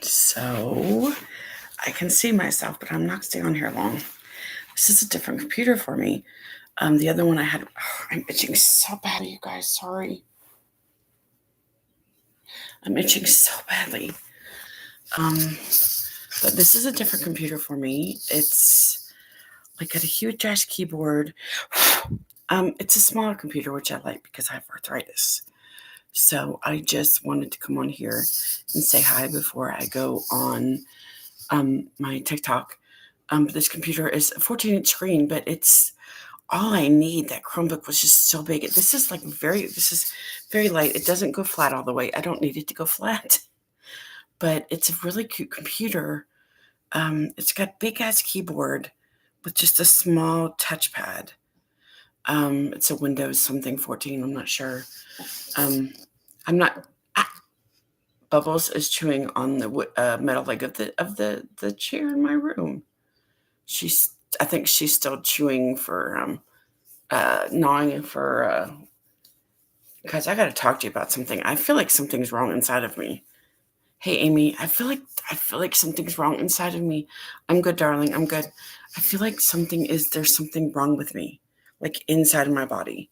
So I can see myself, but I'm not staying on here long. This is a different computer for me. The other one I had, I'm itching so badly, you guys. Sorry. I'm itching so badly. But this is a different computer for me. It's like got a huge ass keyboard. It's a smaller computer, which I like because I have arthritis. So I just wanted to come on here and say hi before I go on my TikTok. This computer is a 14-inch screen, but it's all I need. That Chromebook was just so big. This is very light. It doesn't go flat all the way. I don't need it to go flat, but it's a really cute computer. It's got big ass keyboard with just a small touchpad. It's a Windows something 14. I'm not sure. I'm not. Bubbles is chewing on the metal leg of the chair in my room. I think she's still chewing for gnawing for guys, I gotta talk to you about something. I feel like something's wrong inside of me. Hey Amy, I feel like something's wrong inside of me. I'm good, darling. I'm good. I feel like there's something wrong with me, like inside of my body.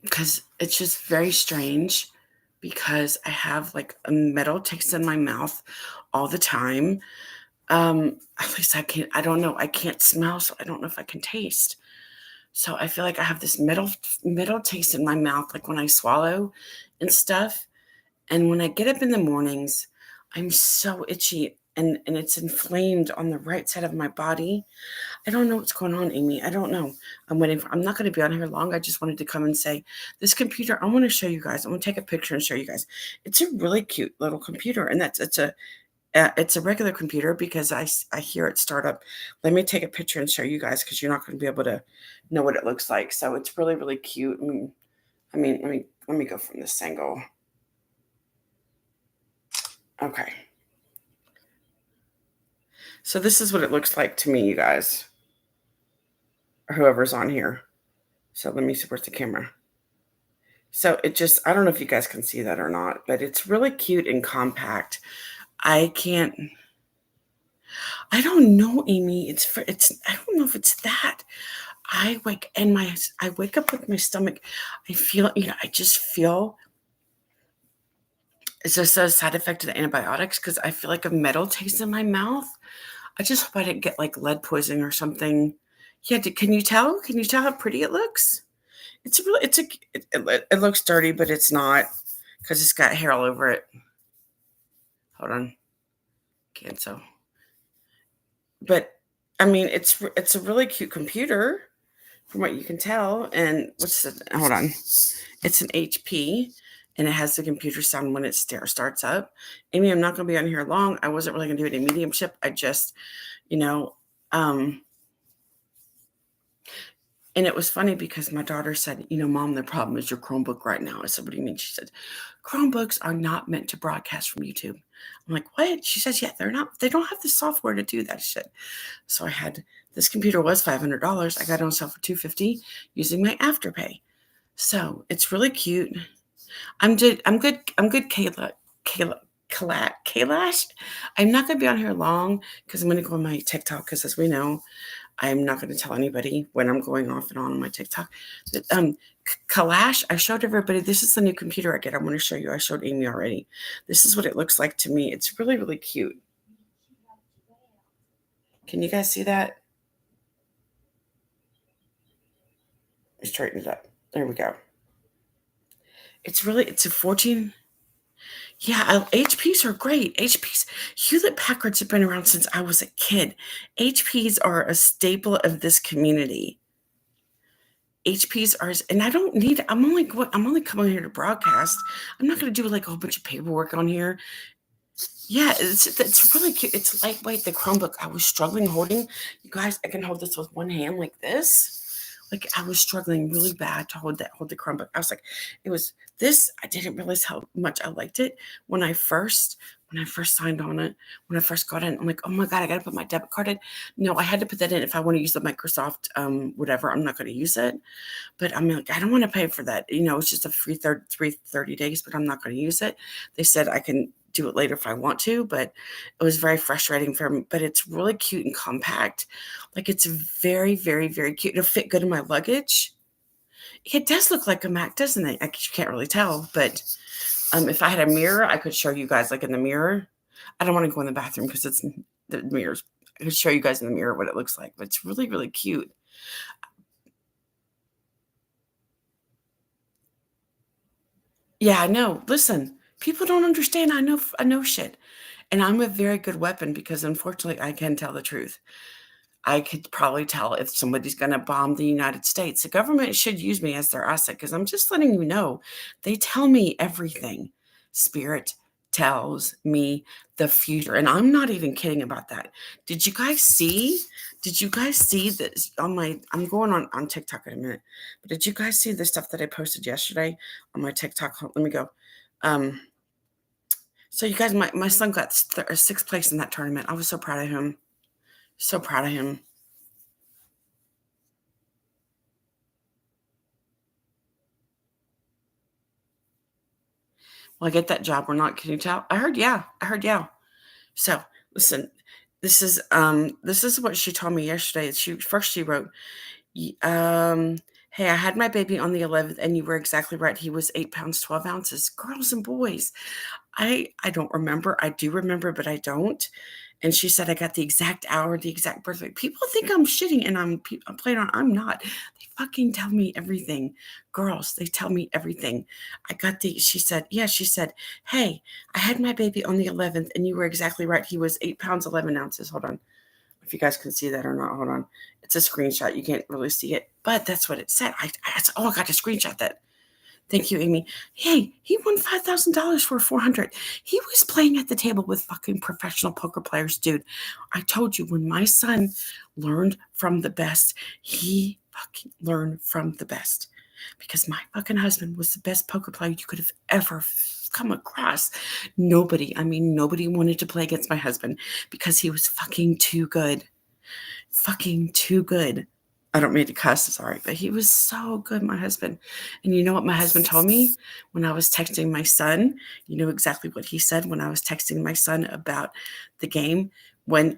Because it's just very strange because I have like a metal taste in my mouth all the time. At least I don't know. I can't smell, so I don't know if I can taste. So I feel like I have this metal taste in my mouth, like when I swallow and stuff. And when I get up in the mornings, I'm so itchy and it's inflamed on the right side of my body. I don't know what's going on, Amy. I don't know. I'm not going to be on here long. I just wanted to come and say this computer, I want to show you guys. I want to take a picture and show you guys. It's a really cute little computer. And it's a regular computer because I hear it start up. Let me take a picture and show you guys because you're not going to be able to know what it looks like. So it's really, really cute. Let me go from this angle. Okay. So this is what it looks like to me, you guys, or whoever's on here. So let me see, where's the camera? So I don't know if you guys can see that or not, but it's really cute and compact. I don't know, Amy. I don't know if it's that. I wake up with my stomach. I just feel it's just a side effect of the antibiotics because I feel like a metal taste in my mouth. I just hope I didn't get like lead poisoning or something. Yeah, can you tell? Can you tell how pretty it looks? It looks dirty, but it's not because it's got hair all over it. Hold on, cancel. But I mean, it's a really cute computer from what you can tell. And hold on, it's an HP. And it has the computer sound when it starts up. Amy, I'm not going to be on here long. I wasn't really going to do any mediumship. I just, and it was funny because my daughter said, Mom, the problem is your Chromebook right now. I said, what do you mean? She said, Chromebooks are not meant to broadcast from YouTube. I'm like, what? She says, yeah, they're not. They don't have the software to do that shit. So this computer was $500. I got it on sale for $250 using my Afterpay. So it's really cute. I'm good, Kailash. I'm not going to be on here long because I'm going to go on my TikTok because, as we know, I'm not going to tell anybody when I'm going off and on my TikTok. But, Kailash, I showed everybody, this is the new computer I get. I'm going to show you. I showed Amy already. This is what it looks like to me. It's really, really cute. Can you guys see that? Straighten it up. There we go. It's a 14. Yeah, HPs are great. Hewlett-Packards have been around since I was a kid. HPs are a staple of this community. HPs are, and I'm only coming here to broadcast. I'm not going to do like a whole bunch of paperwork on here. Yeah, it's really cute. It's lightweight. The Chromebook I was struggling holding. You guys, I can hold this with one hand like this, Like I was struggling really bad to hold the Chromebook. I was like, it was this. I didn't realize how much I liked it when I first signed on it, when I first got in. I'm like, oh my God, I gotta put my debit card in. No, I had to put that in if I want to use the Microsoft whatever. I'm not gonna use it. But I'm like, I don't want to pay for that. It's just a free 30 days, but I'm not going to use it. They said I can do it later if I want to, but it was very frustrating for me. But it's really cute and compact. Like it's very, very, very cute. It'll fit good in my luggage. It does look like a Mac, doesn't it? You can't really tell, but if I had a mirror, I could show you guys like in the mirror. I don't want to go in the bathroom because it's the mirrors. I could show you guys in the mirror what it looks like, but it's really, really cute. Yeah, I know. Listen, people don't understand. I know shit. And I'm a very good weapon because unfortunately I can tell the truth. I could probably tell if somebody's going to bomb the United States. The government should use me as their asset because I'm just letting you know. They tell me everything. Spirit tells me the future. And I'm not even kidding about that. Did you guys see? Did you guys see this on I'm going on TikTok in a minute. But did you guys see the stuff that I posted yesterday on my TikTok? Let me go. So you guys, my son got sixth place in that tournament. I was so proud of him. So proud of him. Will I get that job or not? Can you tell? I heard yeah. So listen, this is what she told me yesterday. She wrote, hey, I had my baby on the 11th, and you were exactly right. He was 8 pounds 12 ounces. Girls and boys, I don't remember. I do remember, but I don't. And she said I got the exact hour, the exact birthday. People think I'm shitting, and I'm playing on. I'm not. They fucking tell me everything. Girls, they tell me everything. She said, yeah, she said, hey, I had my baby on the 11th, and you were exactly right. He was 8 pounds 11 ounces. Hold on. If you guys can see that or not, hold on. It's a screenshot. You can't really see it, but that's what it said. I got to screenshot that. Thank you, Amy. Hey, he won $5,000 for 400. He was playing at the table with fucking professional poker players, dude. I told you when my son learned from the best, he fucking learned from the best. Because my fucking husband was the best poker player you could have ever come across. Nobody wanted to play against my husband because he was fucking too good. Fucking too good. I don't mean to cuss, sorry, but he was so good, my husband. And you know what my husband told me when I was texting my son? You know exactly what he said when I was texting my son about the game. When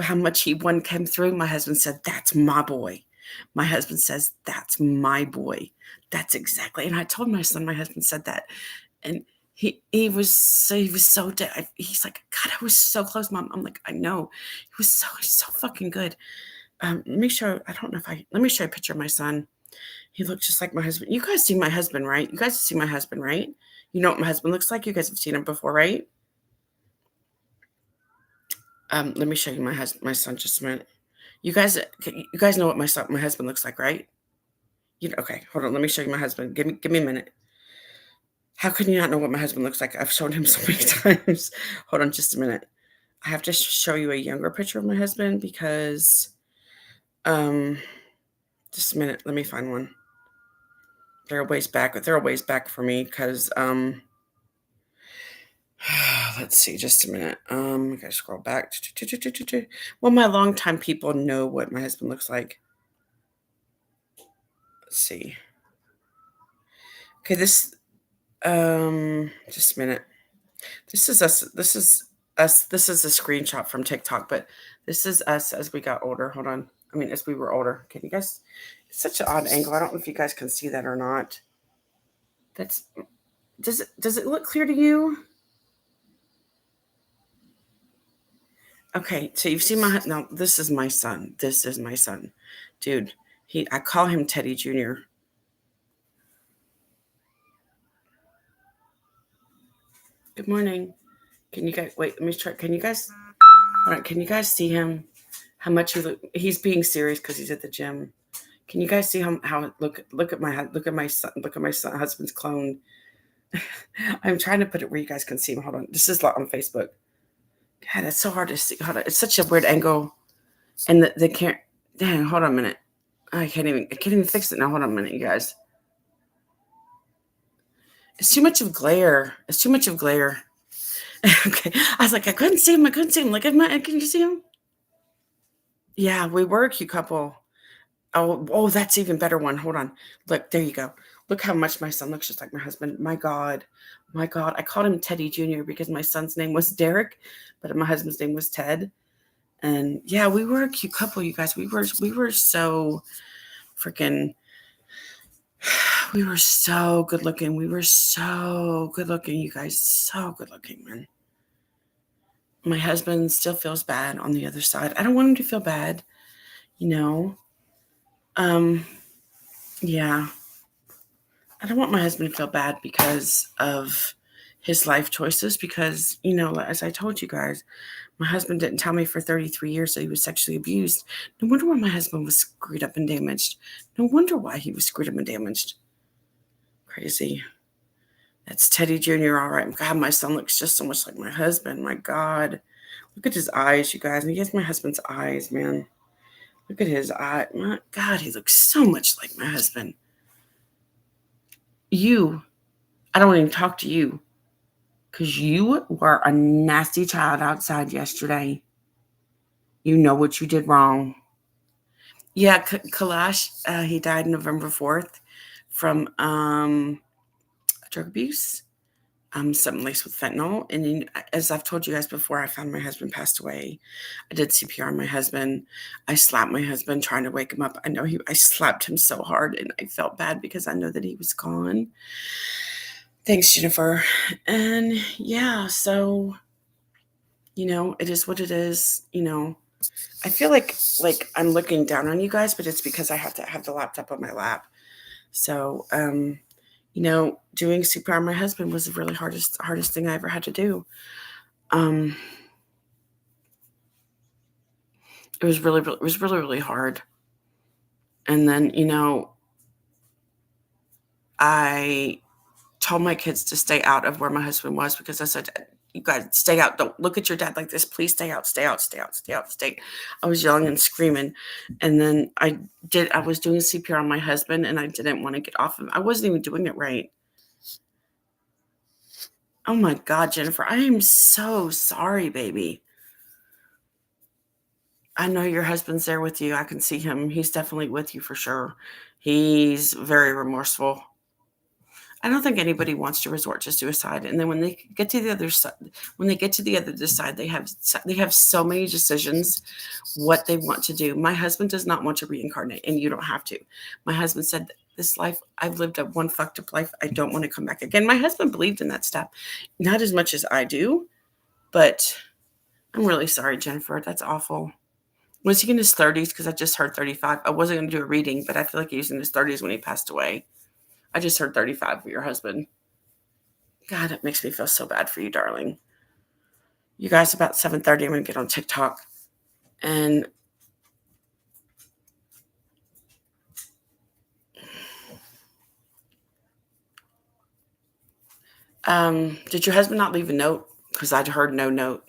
how much he won came through, my husband said, "That's my boy." My husband says, "That's my boy." That's exactly. And I told my son, my husband said that. And he was so dead. He's like, God, I was so close, Mom. I'm like, I know. He was so fucking good. Let me show. I don't know if I. Let me show you a picture of my son. He looks just like my husband. You guys see my husband, right? You guys see my husband, right? You know what my husband looks like. You guys have seen him before, right? Let me show you my son. Just a minute. You guys know what my husband looks like, right? Okay. Hold on. Let me show you my husband. Give me a minute. How can you not know what my husband looks like? I've shown him so many times. Hold on, just a minute. I have to show you a younger picture of my husband because, just a minute. Let me find one. They're a ways back. They're a ways back for me because, let's see, just a minute. I gotta scroll back. Well, my longtime people know what my husband looks like. Let's see. Okay, just a minute. This is us. This is us. This is a screenshot from TikTok, but this is us as we got older. Hold on. As we were older. Can you guys? It's such an odd angle. I don't know if you guys can see that or not. Does it look clear to you? Okay, so you've seen now. This is my son. This is my son, dude. I call him Teddy Jr. Good morning. Can you guys wait? Let me try. Can you guys? All right. Can you guys see him? How much he's being serious because he's at the gym. Can you guys see how look at my son husband's clone? I'm trying to put it where you guys can see him. Hold on. This is on Facebook. God, that's so hard to see. Hold on. It's such a weird angle. And the can't. Dang, hold on a minute. I can't even fix it now. Hold on a minute, you guys. It's too much of glare. It's too much of glare. Okay. I was like, I couldn't see him. I couldn't see him. Like, can you see him? Yeah, we were a cute couple. Oh, that's even better one. Hold on. Look, there you go. Look how much my son looks just like my husband. My God. My God. I called him Teddy Jr. because my son's name was Derek, but my husband's name was Ted. And yeah, we were a cute couple, you guys. We were so freaking we were so good looking. We were so good looking, you guys. So good looking, man. My husband still feels bad on the other side. I don't want him to feel bad, you know. Um, yeah. I don't want my husband to feel bad because of his life choices because, as I told you guys, my husband didn't tell me for 33 years that he was sexually abused. No wonder why my husband was screwed up and damaged. No wonder why he was screwed up and damaged. Crazy. That's Teddy Jr. All right. God, my son looks just so much like my husband. My God. Look at his eyes, you guys. And he has my husband's eyes, man. Look at his eye. My God, he looks so much like my husband. I don't even talk to you because you were a nasty child outside yesterday. You know what you did wrong. Yeah, Kalash, he died November 4th from drug abuse, something laced with fentanyl. And as I've told you guys before, I found my husband passed away. I did CPR on my husband. I slapped my husband trying to wake him up. I slapped him so hard and I felt bad because I know that he was gone. Thanks, Jennifer. And yeah, so, it is what it is. I feel like I'm looking down on you guys, but it's because I have to have the laptop on my lap. So, doing CPR on my husband was the really hardest thing I ever had to do. It was really hard. And then, I told my kids to stay out of where my husband was because I said, you guys stay out. Don't look at your dad like this. Please stay out, stay out, stay out, stay out, stay. I was yelling and screaming. And then I was doing CPR on my husband and I didn't want to get off him. I wasn't even doing it right. Oh my God, Jennifer, I am so sorry, baby. I know your husband's there with you. I can see him. He's definitely with you for sure. He's very remorseful. I don't think anybody wants to resort to suicide. And then when they get to the other side, they have so many decisions what they want to do. My husband does not want to reincarnate, and you don't have to. My husband said, "This life I've lived a one fucked up life. I don't want to come back again." My husband believed in that stuff, not as much as I do, but I'm really sorry, Jennifer. That's awful. Was he in his 30s? Because I just heard 35. I wasn't going to do a reading, but I feel like he was in his 30s when he passed away. I just heard 35 for your husband. God, it makes me feel so bad for you, darling. You guys, about 7:30, I'm going to get on TikTok. And did your husband not leave a note? Because I'd heard no note.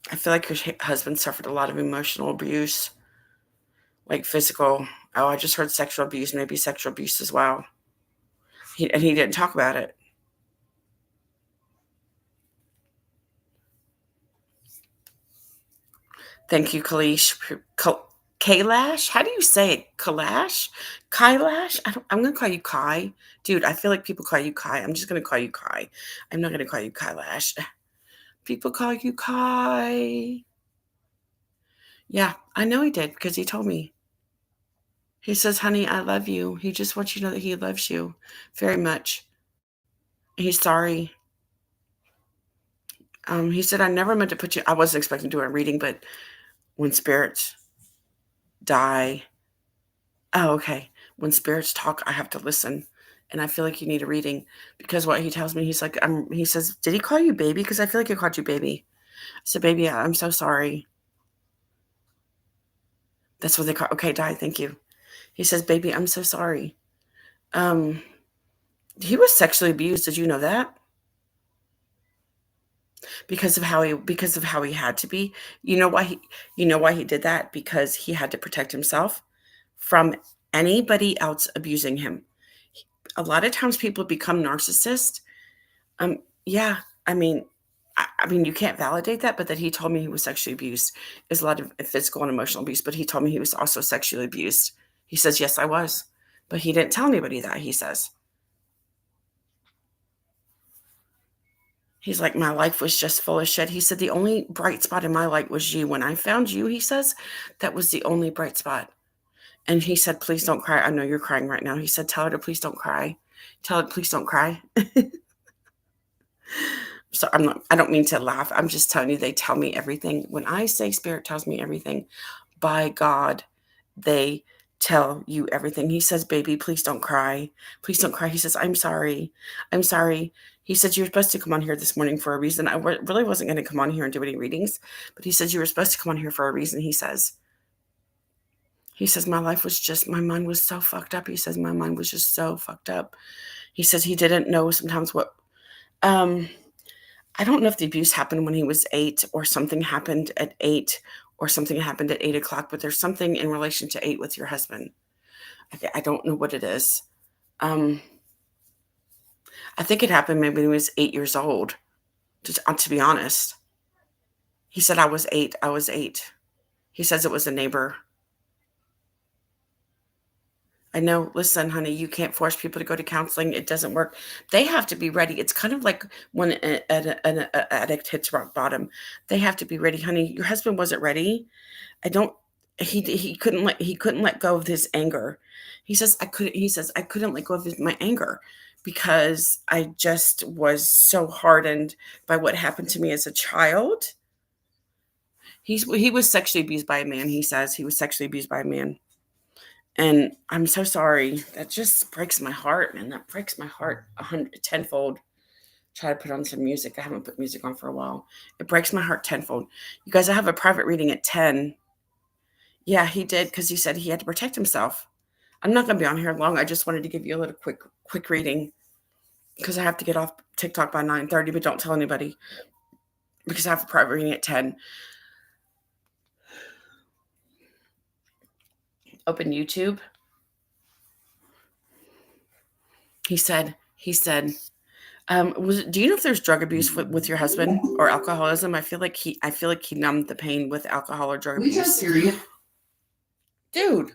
I feel like your husband suffered a lot of emotional abuse, like physical. Oh, I just heard sexual abuse, maybe sexual abuse as well. And he didn't talk about it. Thank you, Kailash? How do you say it? Kailash? I'm going to call you Kai. Dude, I feel like people call you Kai. I'm just going to call you Kai. I'm not going to call you Kailash. People call you Kai. Yeah, I know he did because he told me. He says, honey, I love you. He just wants you to know that he loves you very much. He's sorry. He said, I never meant to put you, I wasn't expecting to do a reading, but when spirits die, oh, okay. When spirits talk, I have to listen. And I feel like you need a reading because what he tells me, he's like, he says, did he call you baby? Because I feel like he called you baby. I said, baby, I'm so sorry. That's what they call, okay, Di, thank you. He says, baby, I'm so sorry. He was sexually abused. Did you know that? because of how he had to be. You know why he did that? Because he had to protect himself from anybody else abusing him. A lot of times people become narcissists. Yeah, I mean, I mean, you can't validate that, but that he told me he was sexually abused is a lot of physical and emotional abuse. But he told me he was also sexually abused. He says, "Yes, I was," but he didn't tell anybody that. He says he's like, "My life was just full of shit." He said, "The only bright spot in my life was you. When I found you," he says, "that was the only bright spot." And he said, "Please don't cry. I know you're crying right now." He said, "Tell her to please don't cry. Tell her please don't cry." So I don't mean to laugh. I'm just telling you, they tell me everything. When I say spirit tells me everything, by God, they tell you everything. He says, "Baby, please don't cry. Please don't cry." He says, "I'm sorry. I'm sorry." He said, "You're supposed to come on here this morning for a reason." Really wasn't going to come on here and do any readings, but he says, "You were supposed to come on here for a reason." He says, my mind was so fucked up. He says, my mind was just so fucked up. He says he didn't know sometimes um, I don't know if the abuse happened when he was 8 or something happened at 8 or something happened at 8 o'clock, but there's something in relation to 8 with your husband. I don't know what it is. Um, I think it happened maybe when he was 8 years old, to be honest. He said, I was 8. I was 8. He says it was a neighbor. I know, listen, honey, you can't force people to go to counseling. It doesn't work. They have to be ready. It's kind of like when an addict hits rock bottom. They have to be ready, honey. Your husband wasn't ready. I don't he couldn't let go of his anger. He says I couldn't let go of my anger because I just was so hardened by what happened to me as a child. He was sexually abused by a man. He says he was sexually abused by a man. And I'm so sorry. That just breaks my heart, man. That breaks my heart tenfold. Try to put on some music. I haven't put music on for a while. It breaks my heart tenfold. You guys, I have a private reading at 10. Yeah, he did because he said he had to protect himself. I'm not going to be on here long. I just wanted to give you a little quick reading because I have to get off TikTok by 9:30, but don't tell anybody because I have a private reading at 10. Open YouTube. He said, do you know if there's drug abuse with your husband or alcoholism? I feel like he numbed the pain with alcohol or drug abuse. Dude,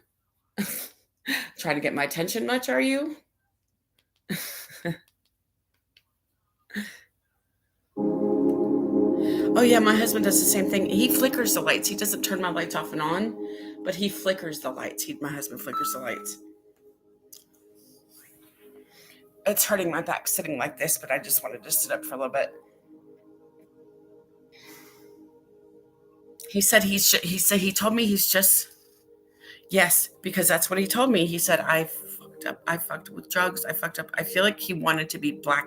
trying to get my attention much, are you? Oh yeah, my husband does the same thing. He flickers the lights. He doesn't turn my lights off and on, but he flickers the lights. My husband flickers the lights. It's hurting my back sitting like this, but I just wanted to sit up for a little bit. He said he told me he's just. Yes, because that's what he told me. He said, I fucked up. I fucked up with drugs. I fucked up. I feel like he wanted to be black.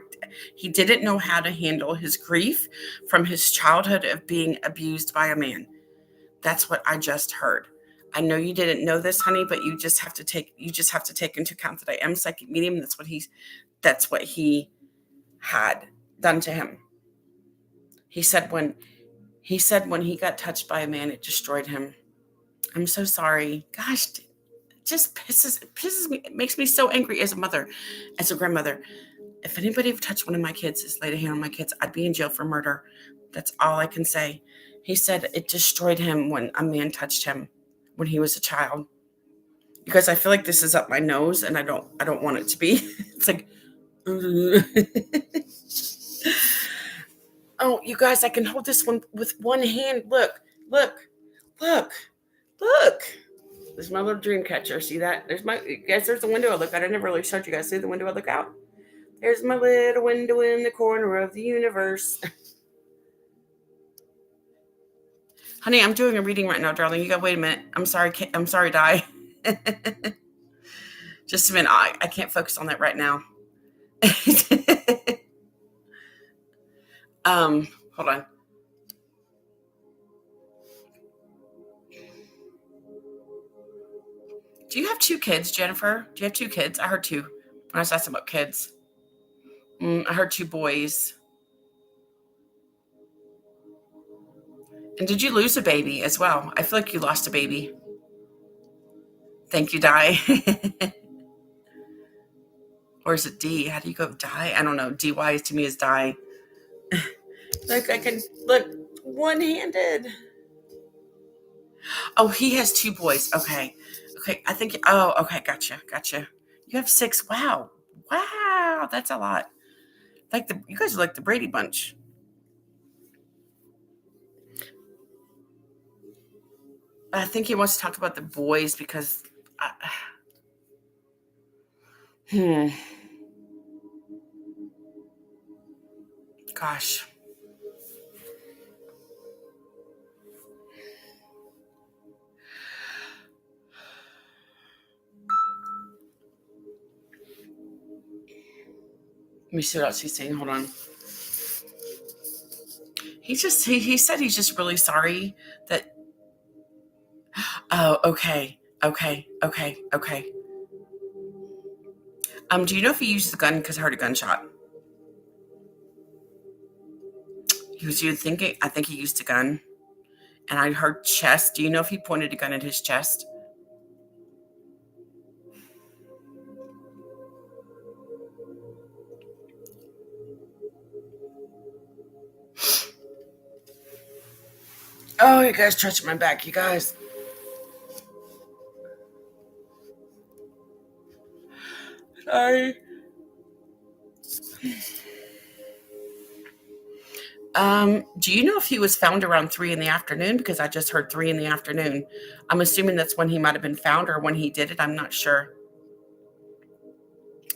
He didn't know how to handle his grief from his childhood of being abused by a man. That's what I just heard. I know you didn't know this, honey, but you just have to take into account that I am psychic medium. That's what he had done to him. He said when he got touched by a man, it destroyed him. I'm so sorry. Gosh, it just pisses me. It makes me so angry as a mother, as a grandmother. If anybody ever touched one of my kids, has laid a hand on my kids, I'd be in jail for murder. That's all I can say. He said it destroyed him when a man touched him when he was a child. Because I feel like this is up my nose and I don't want it to be. It's like oh, you guys, I can hold this one with one hand. Look, look, look, look. There's my little dream catcher. See that? There's the window I look out. I never really showed you guys. See the window I look out? There's my little window in the corner of the universe. Honey, I'm doing a reading right now, darling. You got wait a minute. I'm sorry, Di. Just a minute. I can't focus on that right now. Hold on. Do you have 2 kids, Jennifer? Do you have 2 kids? I heard 2 when I was asking about kids. I heard 2 boys. And did you lose a baby as well? I feel like you lost a baby. Thank you, Die. Or is it D? How do you go die? I don't know. DY to me is die. Look, I can look one-handed. Oh, he has two boys. Okay. Okay. I think, oh, okay. Gotcha. You have six. Wow. Wow. That's a lot. You guys are like the Brady Bunch. I think he wants to talk about the boys because, uh, hmm, gosh. Let me see what else he's saying. Hold on. He said he's just really sorry that. Oh, okay. Do you know if he used the gun? Because I heard a gunshot. You thinking? I think he used a gun, and I heard chest. Do you know if he pointed a gun at his chest? Oh, you guys touching my back, you guys. Sorry. Do you know if he was found around 3 in the afternoon? Because I just heard 3 in the afternoon. I'm assuming that's when he might have been found or when he did it. I'm not sure.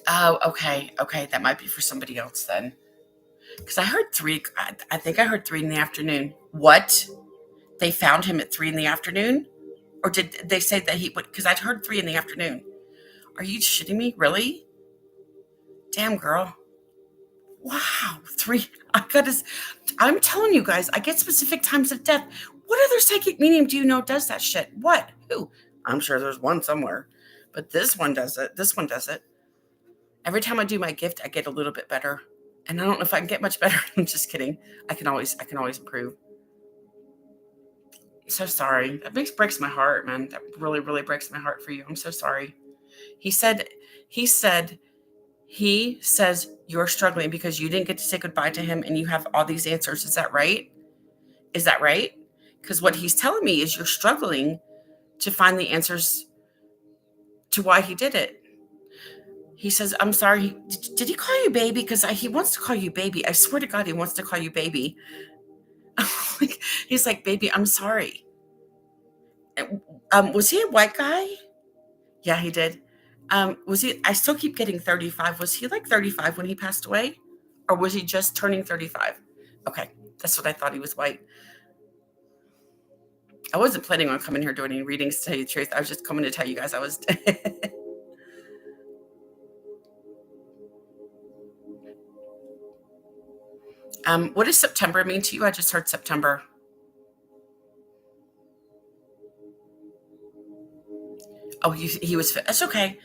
Oh, okay. That might be for somebody else then. Because I heard 3. I think I heard 3 in the afternoon. What? They found him at 3 in the afternoon? Or did they say that he would? Because I'd heard 3 in the afternoon. Are you shitting me? Really? Damn, girl. Wow. 3. I'm telling you guys, I get specific times of death. What other psychic medium do you know does that shit? What? Who? I'm sure there's one somewhere. But this one does it. This one does it. Every time I do my gift, I get a little bit better. And I don't know if I can get much better. I'm just kidding. I can always improve. I'm so sorry. That breaks my heart, man. That really, really breaks my heart for you. I'm so sorry. He says you're struggling because you didn't get to say goodbye to him and you have all these answers. Is that right? Because what he's telling me is you're struggling to find the answers to why he did it. He says, I'm sorry. Did he call you baby? Because he wants to call you baby. I swear to God, he wants to call you baby. He's like, baby, I'm sorry. Was he a white guy? Yeah, he did. Was he? I still keep getting 35. Was he like 35 when he passed away? Or was he just turning 35? Okay, that's what I thought. He was white. I wasn't planning on coming here doing any readings, to tell you the truth. I was just coming to tell you guys I was. What does September mean to you? I just heard September. Oh, he was. That's okay.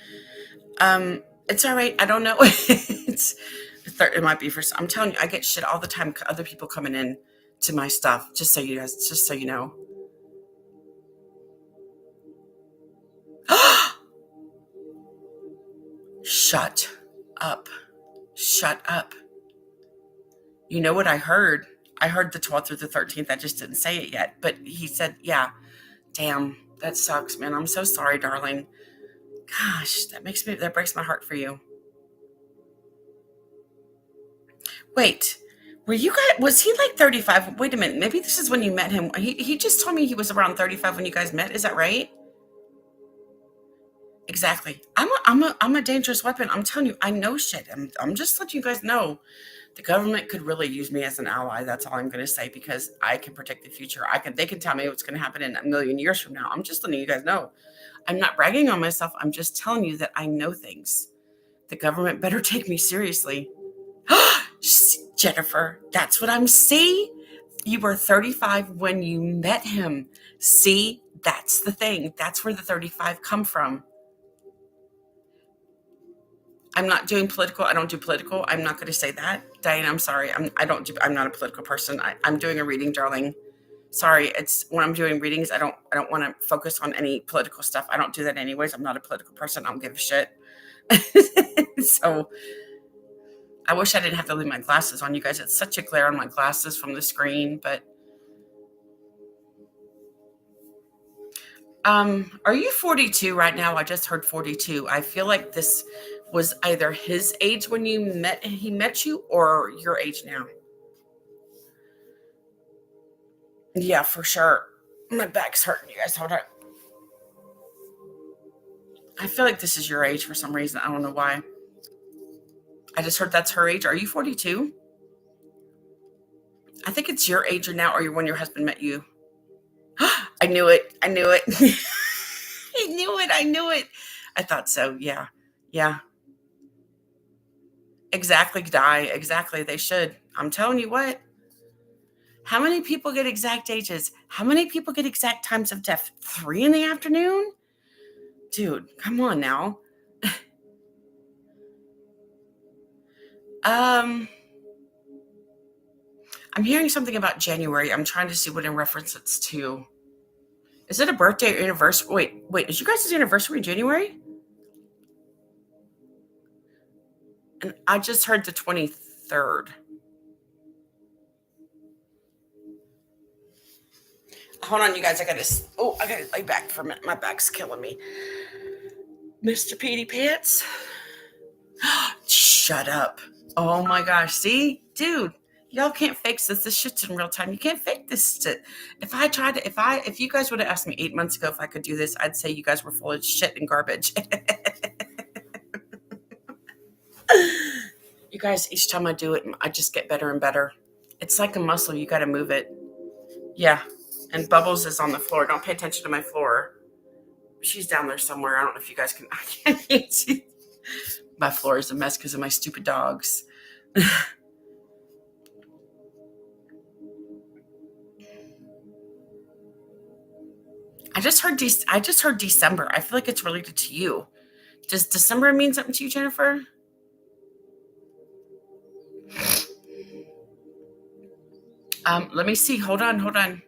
It's all right. I don't know. It might be for. I'm telling you, I get shit all the time. Other people coming in to my stuff. Just so you know. Shut up. You know what I heard? I heard the 12th through the 13th. I just didn't say it yet. But he said, yeah, damn, that sucks, man. I'm so sorry, darling. Gosh, that breaks my heart for you. Wait, was he like 35? Wait a minute. Maybe this is when you met him. He just told me he was around 35 when you guys met. Is that right? Exactly. I'm a dangerous weapon. I'm telling you, I know shit. I'm just letting you guys know. The government could really use me as an ally. That's all I'm going to say, because I can predict the future. They can tell me what's going to happen in a million years from now. I'm just letting you guys know. I'm not bragging on myself. I'm just telling you that I know things. The government better take me seriously. Jennifer, that's what I'm saying. You were 35 when you met him. See, that's the thing. That's where the 35 come from. I'm not doing political. I don't do political. I'm not going to say that. Diane, I'm sorry. I'm not a political person. I'm doing a reading, darling. Sorry, it's when I'm doing readings, I don't want to focus on any political stuff. I don't do that anyways. I'm not a political person. I don't give a shit. So I wish I didn't have to leave my glasses on, you guys. It's such a glare on my glasses from the screen, but are you 42 right now? I just heard 42. I feel like this was either his age when he met you, or your age now. Yeah, for sure. My back's hurting, you guys. Hold on. I feel like this is your age for some reason. I don't know why. I just heard that's her age. Are you 42? I think it's your age or now, or when your husband met you. I knew it. I knew it. I knew it. I knew it. I thought so. Yeah. Yeah. Exactly, Di. Exactly. They should. I'm telling you what. How many people get exact ages? How many people get exact times of death? 3 in the afternoon? Dude, come on now. I'm hearing something about January. I'm trying to see what in reference it's to. Is it a birthday or anniversary? Wait, is you guys' anniversary in January? And I just heard the 23rd. Hold on, you guys. I gotta lay back for a minute. My back's killing me. Mr. Petey Pants. Shut up. Oh my gosh. See? Dude, y'all can't fake this. This shit's in real time. You can't fake this shit. If you guys would have asked me 8 months ago if I could do this, I'd say you guys were full of shit and garbage. You guys, each time I do it, I just get better and better. It's like a muscle. You got to move it. Yeah. And Bubbles is on the floor. Don't pay attention to my floor. She's down there somewhere. I don't know if you guys can. I can't see. My floor is a mess because of my stupid dogs. I just heard December. I feel like it's related to you. Does December mean something to you, Jennifer? Let me see. Hold on.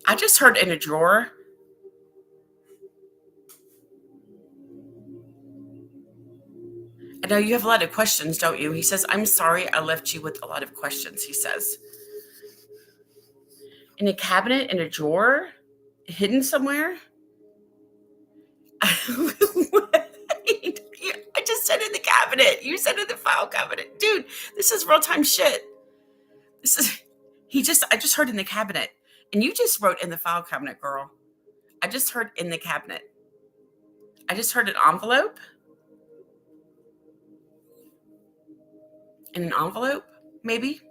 I just heard in a drawer. I know you have a lot of questions, don't you? He says, I'm sorry I left you with a lot of questions, he says. In a cabinet, in a drawer, hidden somewhere? I just said in the cabinet. You said in the file cabinet. Dude, this is real-time shit. I just heard in the cabinet. And you just wrote in the file cabinet, girl. I just heard in the cabinet. I just heard an envelope. In an envelope, maybe?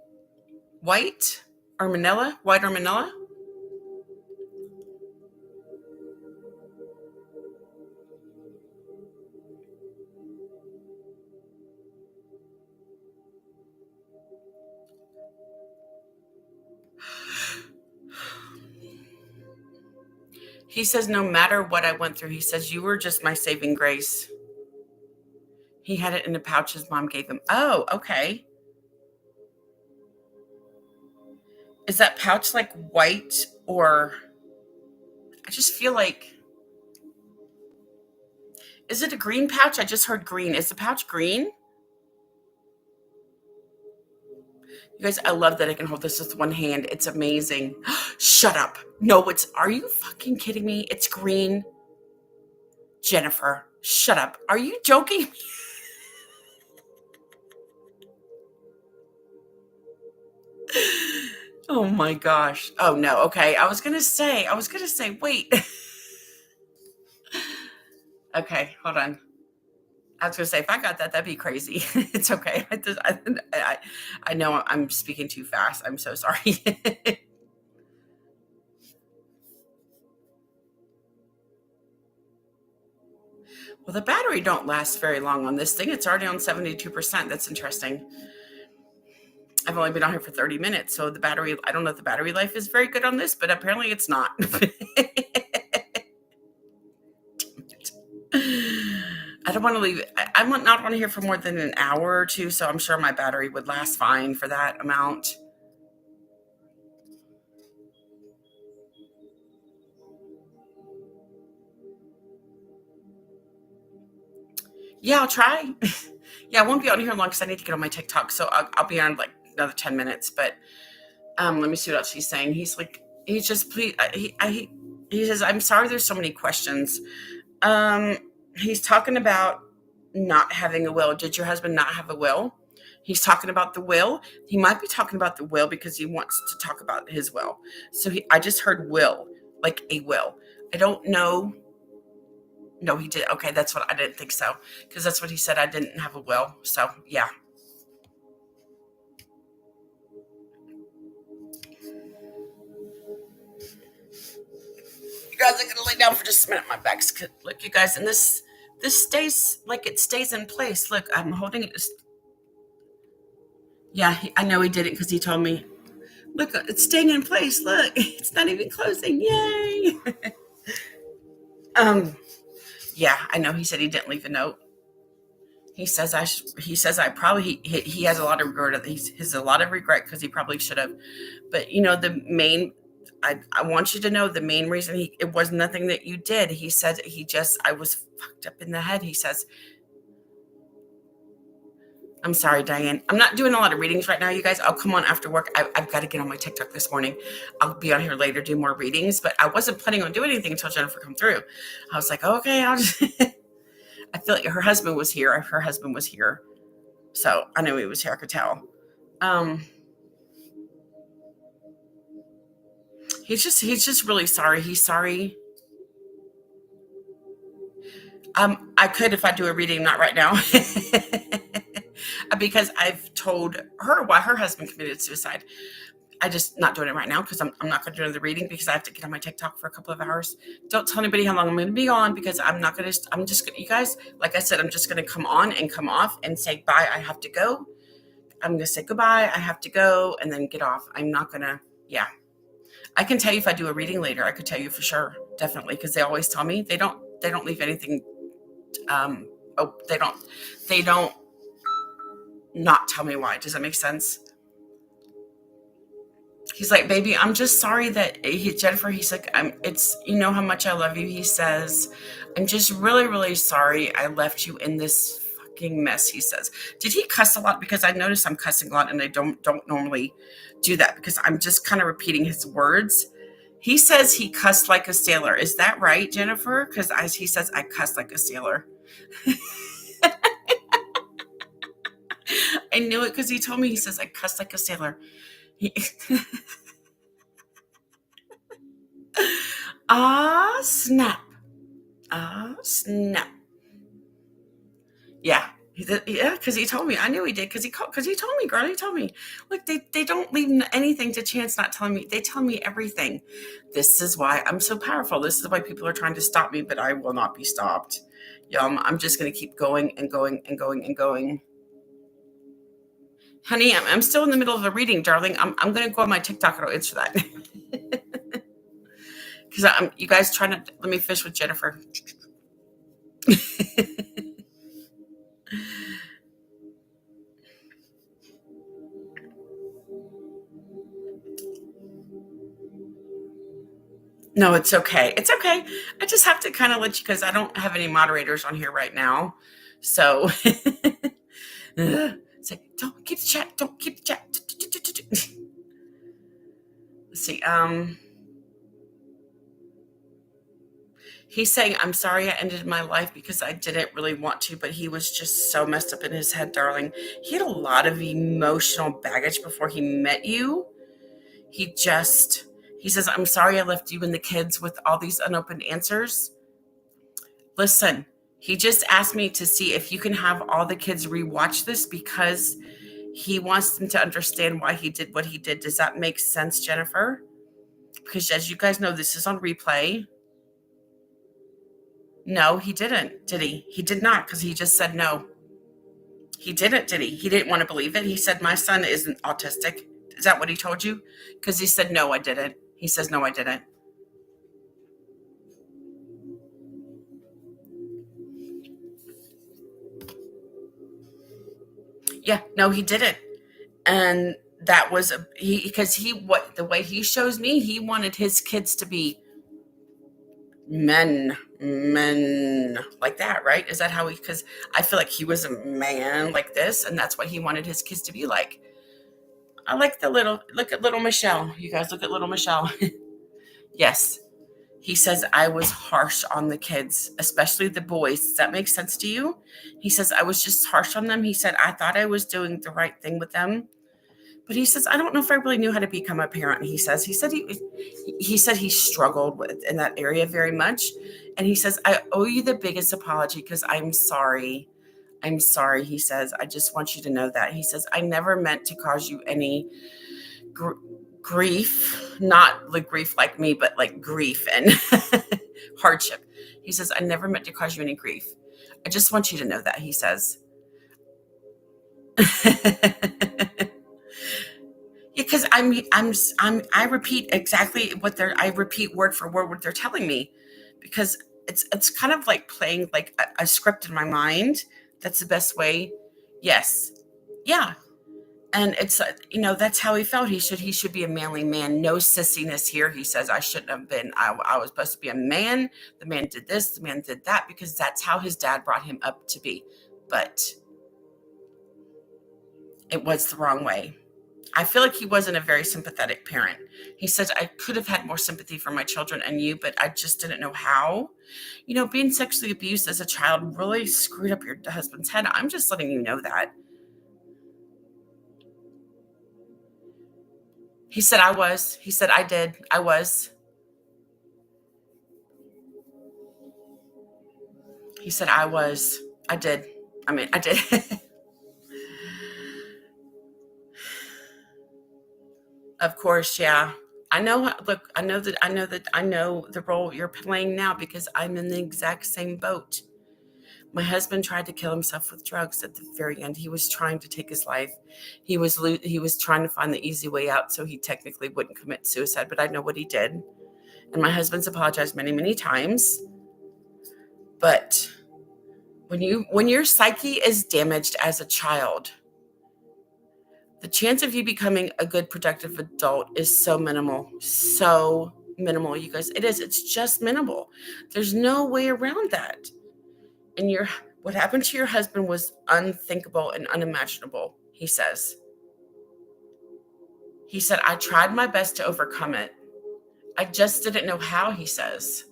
White or manila? White or manila? He says, no matter what I went through, he says, you were just my saving grace. He had it in a pouch his mom gave him. Oh, okay. Is that pouch like white or... I just feel like... Is it a green pouch? I just heard green. Is the pouch green? You guys, I love that I can hold this with one hand. It's amazing. Shut up. No, are you fucking kidding me? It's green. Jennifer, shut up. Are you joking? Oh my gosh. Oh no. Okay. I was going to say, wait. Okay. Hold on. I was going to say, if I got that, that'd be crazy. It's okay. I know I'm speaking too fast. I'm so sorry. Well, the battery don't last very long on this thing. It's already on 72%. That's interesting. I've only been on here for 30 minutes. So the battery, I don't know if the battery life is very good on this, but apparently it's not. I don't want to leave it. I not want to hear for more than an hour or two. So I'm sure my battery would last fine for that amount. Yeah, I'll try. Yeah, I won't be on here long because I need to get on my TikTok. So I'll be on like another 10 minutes. But let me see what else he's saying. He's like, he's just, please, he says, I'm sorry there's so many questions. Um, he's talking about not having a will. Did your husband not have a will? He's talking about the will. He might be talking about the will because he wants to talk about his will. So I just heard will, like a will. I don't know. No, he did. Okay, that's what I didn't think so because that's what he said. I didn't have a will. So yeah, you guys are gonna lay down for just a minute. My back's look, you guys, and this stays like it stays in place. Look, I'm holding it. Yeah, I know he did it because he told me. Look, it's staying in place. Look, it's not even closing. Yay! um, yeah, I know. He said he didn't leave a note. He says he says I probably he has a lot of regret. He has a lot of regret because he probably should have. But the main. I want you to know the main reason it was nothing that you did. He said I was fucked up in the head. He says, I'm sorry, Diane. I'm not doing a lot of readings right now, you guys. I'll come on after work. I've got to get on my TikTok this morning. I'll be on here later, do more readings, but I wasn't planning on doing anything until Jennifer come through. I was like, okay, I'll just, I feel like her husband was here. Her husband was here. So I knew he was here. I could tell. He's just really sorry. He's sorry. I could if I do a reading, not right now. Because I've told her why her husband committed suicide. I just not doing it right now because I'm not going to do the reading because I have to get on my TikTok for a couple of hours. Don't tell anybody how long I'm going to be on because I'm not going to. I'm just going to, you guys, like I said, I'm just going to come on and come off and say bye. I have to go. I'm going to say goodbye. I have to go and then get off. I'm not going to. Yeah, I can tell you if I do a reading later. I could tell you for sure, definitely, because they always tell me they don't leave anything. They don't not tell me why. Does that make sense? He's like, baby, I'm just sorry that Jennifer, he's like, it's, you know how much I love you. He says, I'm just really, really sorry I left you in this fucking mess. He says, did he cuss a lot? Because I notice I'm cussing a lot and I don't normally do that because I'm just kind of repeating his words. He says he cussed like a sailor. Is that right, Jennifer? Because he says I cussed like a sailor. I knew it because he told me, he says I cussed like a sailor. Ah, snap. Ah, snap. Yeah. Yeah, because he told me. I knew he did because he told me, girl. He told me. Look, they don't leave anything to chance not telling me. They tell me everything. This is why I'm so powerful. This is why people are trying to stop me, but I will not be stopped. I'm just going to keep going and going and going and going. Honey, I'm still in the middle of a reading, darling. I'm going to go on my TikTok and I'll answer that. Because you guys trying to let me fish with Jennifer. No, it's okay. It's okay. I just have to kind of let you, because I don't have any moderators on here right now. So say, don't keep the chat. Don't keep the chat. Let's see. He's saying, I'm sorry I ended my life because I didn't really want to, but he was just so messed up in his head, darling. He had a lot of emotional baggage before he met you. He says, I'm sorry I left you and the kids with all these unopened answers. Listen, he just asked me to see if you can have all the kids rewatch this because he wants them to understand why he did what he did. Does that make sense, Jennifer? Because as you guys know, this is on replay. No, he didn't, did he? He did not, because he just said no. He didn't, did he? He didn't want to believe it. He said, my son isn't autistic. Is that what he told you? Because he said, no, I didn't. He says, no, I didn't. Yeah, no, he didn't. And that was because the way he shows me, he wanted his kids to be men, men like that, right? Is that how he, because I feel like he was a man like this, and that's what he wanted his kids to be like. I like look at little Michelle. You guys look at little Michelle. Yes. He says, I was harsh on the kids, especially the boys. Does that make sense to you? He says, I was just harsh on them. He said, I thought I was doing the right thing with them. But he says, I don't know if I really knew how to become a parent. He said he struggled with in that area very much. And he says, I owe you the biggest apology because I'm sorry. I'm sorry. He says, I just want you to know that. He says, I never meant to cause you any grief, not like grief like me, but like grief and hardship. He says, I never meant to cause you any grief. I just want you to know that, he says. Because I repeat exactly I repeat word for word what they're telling me, because it's kind of like playing like a script in my mind. That's the best way. Yes. Yeah. And it's, that's how he felt. He should be a manly man. No sissiness here. He says, I shouldn't have been. I was supposed to be a man. The man did this. The man did that, because that's how his dad brought him up to be. But it was the wrong way. I feel like he wasn't a very sympathetic parent. He says, I could have had more sympathy for my children and you, but I just didn't know how. Being sexually abused as a child really screwed up your husband's head. I'm just letting you know that. He said, I was. He said, I did. I was. He said, I was. I did. I did. Of course, yeah. Look, I know the role you're playing now, because I'm in the exact same boat. My husband tried to kill himself with drugs at the very end. He was trying to take his life. He was trying to find the easy way out so he technically wouldn't commit suicide, but I know what he did. And my husband's apologized many, many times. But when your psyche is damaged as a child, the chance of you becoming a good productive adult is so minimal. So minimal, you guys. It's just minimal. There's no way around that. And what happened to your husband was unthinkable and unimaginable, he says. He said, I tried my best to overcome it. I just didn't know how, he says.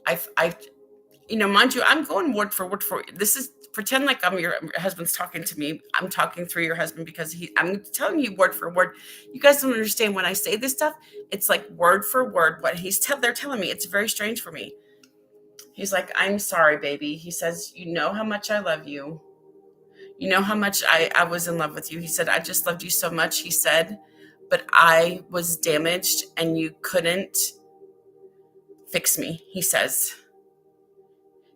Mind you, I'm going word for word for this is pretend like I'm your husband's talking to me. I'm talking through your husband because I'm telling you word for word. You guys don't understand when I say this stuff. It's like word for word what they're telling me. It's very strange for me. He's like, I'm sorry, baby. He says, you know how much I love you. You know how much I was in love with you. He said, I just loved you so much, he said, but I was damaged and you couldn't fix me, he says.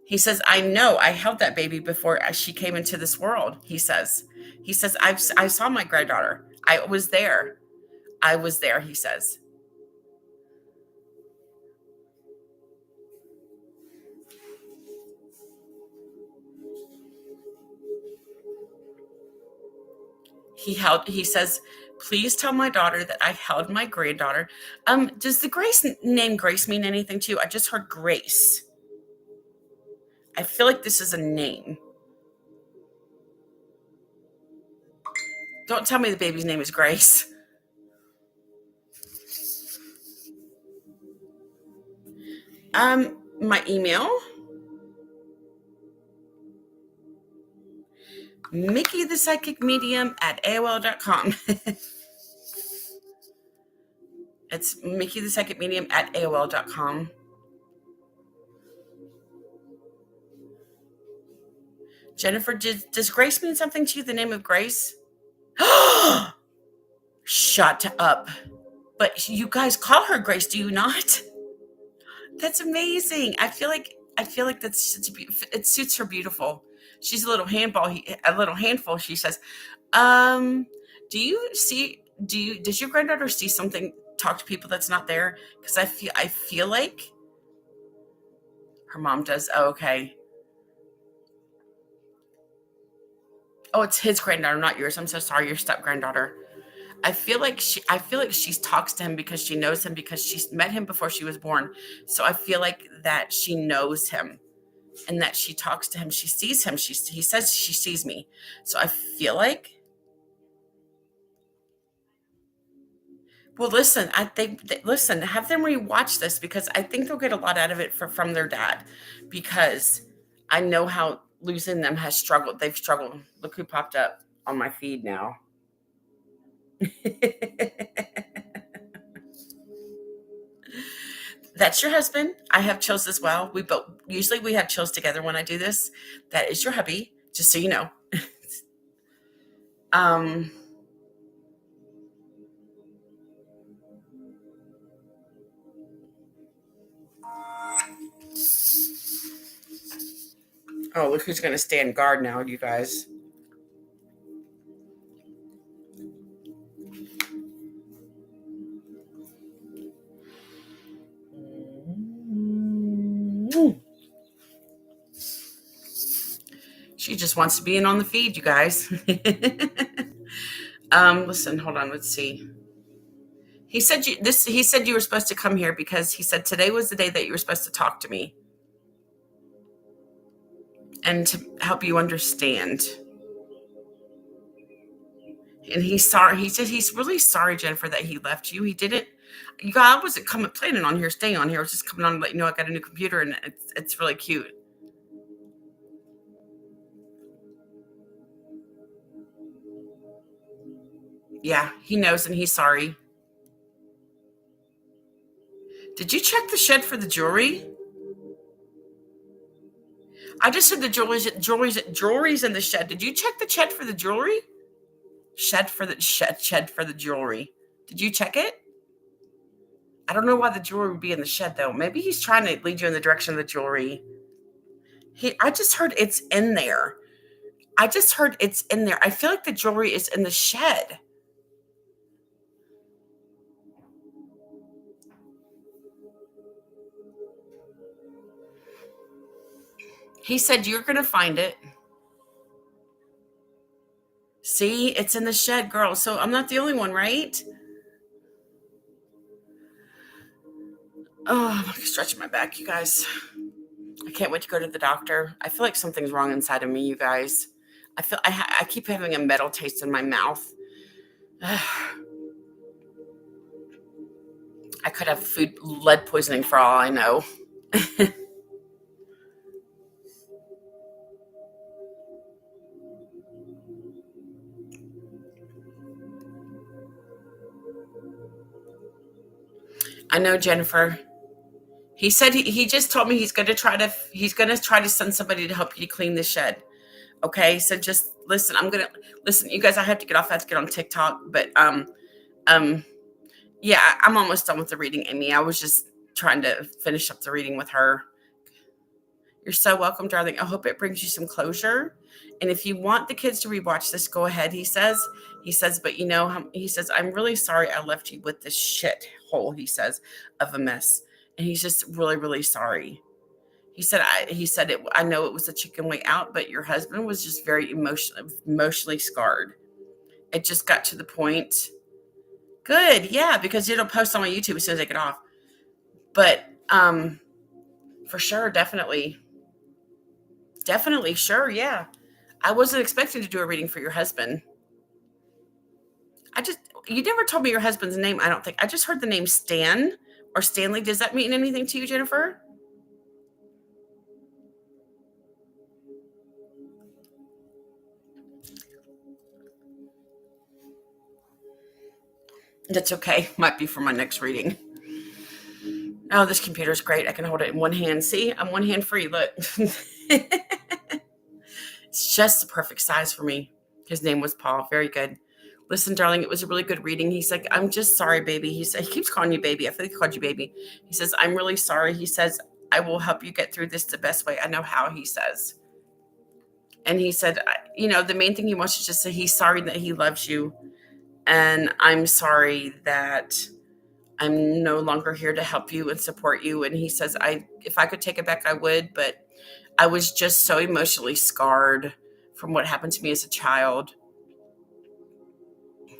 He says, I know I held that baby before she came into this world, he says. He says, I saw my granddaughter. I was there. He says. He says, please tell my daughter that I held my granddaughter. Does the name Grace mean anything to you? I just heard Grace. I feel like this is a name. Don't tell me the baby's name is Grace. My email, Mickey the Psychic Medium at AOL.com. It's Mickey the Psychic Medium at AOL.com. Jennifer, does Grace mean something to you, the name of Grace? Shut up. But you guys call her Grace, do you not? That's amazing. I feel like it suits her beautiful. She's a little handful, she says. Does your granddaughter see something, talk to people that's not there? Because I feel like her mom does. Oh, okay. Oh, it's his granddaughter, not yours. I'm so sorry, your step granddaughter. I feel like she talks to him because she knows him, because she's met him before she was born. So I feel like that she knows him and that she talks to him. She sees him. He says she sees me. So I feel like, well, listen, I think listen, have them rewatch this, because I think they'll get a lot out of it from their dad, because I know how losing them has struggled. They've struggled. Look who popped up on my feed now. That's your husband. I have chills as well. We have chills together when I do this. That is your hubby, just so you know. um oh, look who's gonna stand guard now, you guys. She just wants to be in on the feed, you guys. Listen, hold on, let's see. He said you were supposed to come here because he said today was the day that you were supposed to talk to me and to help you understand. And he's sorry. He said he's really sorry, Jennifer, that he left you. He didn't. You guys, I wasn't planning on here, staying on here. I was just coming on to let you know I got a new computer, and it's really cute. Yeah, he knows, and he's sorry. Did you check the shed for the jewelry? I just said the jewelry's in the shed. Did you check the shed for the jewelry? Shed for the jewelry. Did you check it? I don't know why the jewelry would be in the shed though. Maybe he's trying to lead you in the direction of the jewelry. I just heard it's in there. I just heard it's in there. I feel like the jewelry is in the shed. He said you're going to find it. See, it's in the shed, girl. So I'm not the only one, right? Oh, I'm stretching my back, you guys. I can't wait to go to the doctor. I feel like something's wrong inside of me, you guys. I keep having a metal taste in my mouth. I could have lead poisoning for all I know. I know, Jennifer. He said he just told me he's going to try to send somebody to help you clean the shed. Okay, so just listen. Listen, you guys. I have to get off. I have to get on TikTok, but yeah, I'm almost done with the reading, Amy. I was just trying to finish up the reading with her. You're so welcome, darling. I hope it brings you some closure. And if you want the kids to rewatch this, go ahead. He says, but you know, he says, I'm really sorry I left you with this shit hole. He says, of a mess, and he's just really, really sorry. He said, I know it was a chicken way out, but your husband was just very emotionally scarred. It just got to the point. Good, yeah, because it'll post on my YouTube as soon as I get off. But for sure, definitely, sure, yeah. I wasn't expecting to do a reading for your husband. You never told me your husband's name. I don't think. I just heard the name Stan or Stanley. Does that mean anything to you, Jennifer? That's okay. Might be for my next reading. Oh, this computer's great. I can hold it in one hand. See, I'm one hand free. Look. It's just the perfect size for me. His name was Paul. Very good. Listen, darling, it was a really good reading. He's like, I'm just sorry, baby. He keeps calling you baby. I feel like he called you baby. He says, I'm really sorry. He says, I will help you get through this the best way I know how, he says. And he said, the main thing he wants to just say, he's sorry that he loves you. And I'm sorry that I'm no longer here to help you and support you. And he says, if I could take it back, I would, but I was just so emotionally scarred from what happened to me as a child.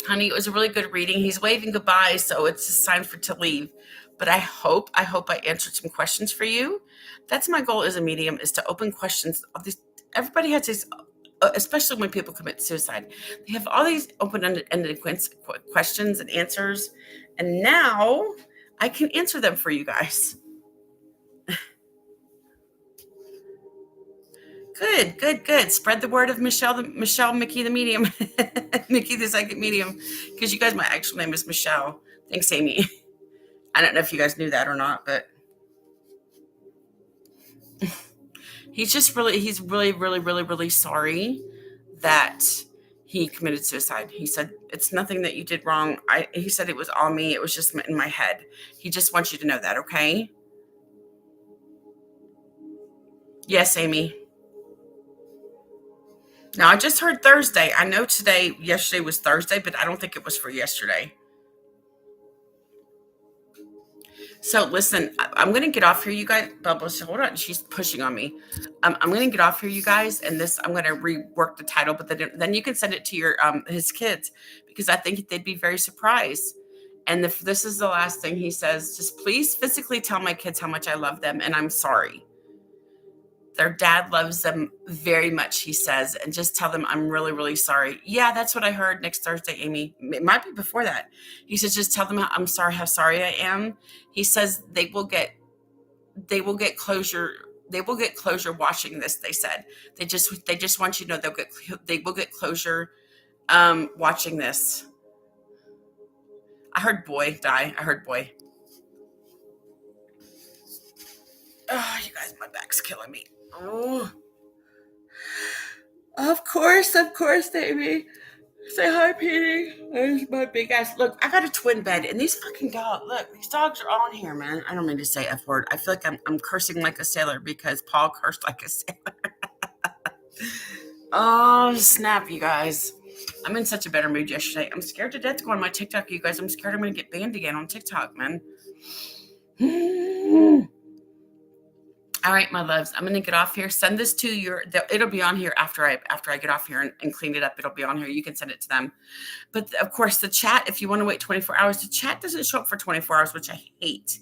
Honey, it was a really good reading. He's waving goodbye, so it's a sign for to leave. But I answered some questions for you. That's my goal as a medium, is to open questions. Everybody has these, especially when people commit suicide. They have all these open-ended questions and answers, and now I can answer them for you guys. Good, good, good. Spread the word of Mickey the medium, Mickey the psychic medium, because you guys, my actual name is Michelle. Thanks, Amy. I don't know if you guys knew that or not, but he's really, really, really, really sorry that he committed suicide. He said, it's nothing that you did wrong. He said it was all me. It was just in my head. He just wants you to know that, okay? Yes, Amy. Now, I just heard Thursday. I know yesterday was Thursday, but I don't think it was for yesterday. So listen, I'm going to get off here, you guys. Bubbles, hold on. She's pushing on me. I'm going to get off here, you guys, and I'm going to rework the title, but then you can send it to your his kids, because I think they'd be very surprised. And if this is the last thing he says, just please physically tell my kids how much I love them, and I'm sorry. Their dad loves them very much, he says, and just tell them I'm really, really sorry. Yeah, that's what I heard next Thursday, Amy. It might be before that. He says, just tell them I'm sorry, how sorry I am. He says they will get closure. They will get closure watching this, they said. They just want you to know they will get closure watching this. I heard boy die. I heard boy. Oh, you guys, my back's killing me. Oh, of course, Amy. Say hi, Petey. There's my big ass. Look, I got a twin bed, and these fucking dogs. Look, these dogs are on here, man. I don't mean to say F word. I feel like I'm cursing like a sailor because Paul cursed like a sailor. Oh, snap, you guys. I'm in such a better mood yesterday. I'm scared to death to go on my TikTok, you guys. I'm scared I'm going to get banned again on TikTok, man. All right, my loves, I'm going to get off here. Send this to it'll be on here after I get off here and clean it up. It'll be on here. You can send it to them. But of course, the chat, if you want to wait 24 hours, the chat doesn't show up for 24 hours, which I hate.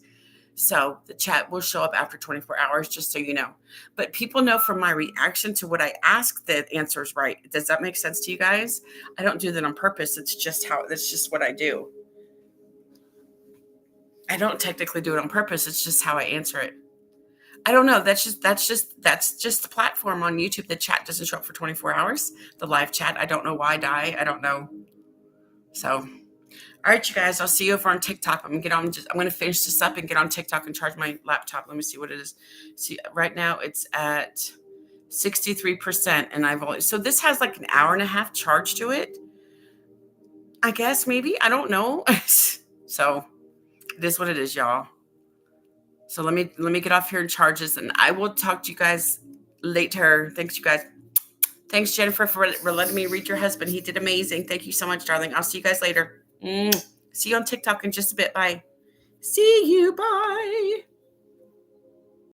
So the chat will show up after 24 hours, just so you know. But people know from my reaction to what I ask, the answer is right. Does that make sense to you guys? I don't do that on purpose. That's just what I do. I don't technically do it on purpose. It's just how I answer it. I don't know. That's just the platform on YouTube. The chat doesn't show up for 24 hours. The live chat. I don't know why die. I don't know. So, all right, you guys. I'll see you over on TikTok. I'm going to finish this up and get on TikTok and charge my laptop. Let me see what it is. See, right now it's at 63%, and so this has like an hour and a half charge to it. I guess maybe, I don't know. So it is what it is, y'all. So let me get off here and charge this, and I will talk to you guys later. Thanks, you guys. Thanks, Jennifer, for letting me read your husband. He did amazing. Thank you so much, darling. I'll see you guys later. See you on TikTok in just a bit. Bye. See you. Bye.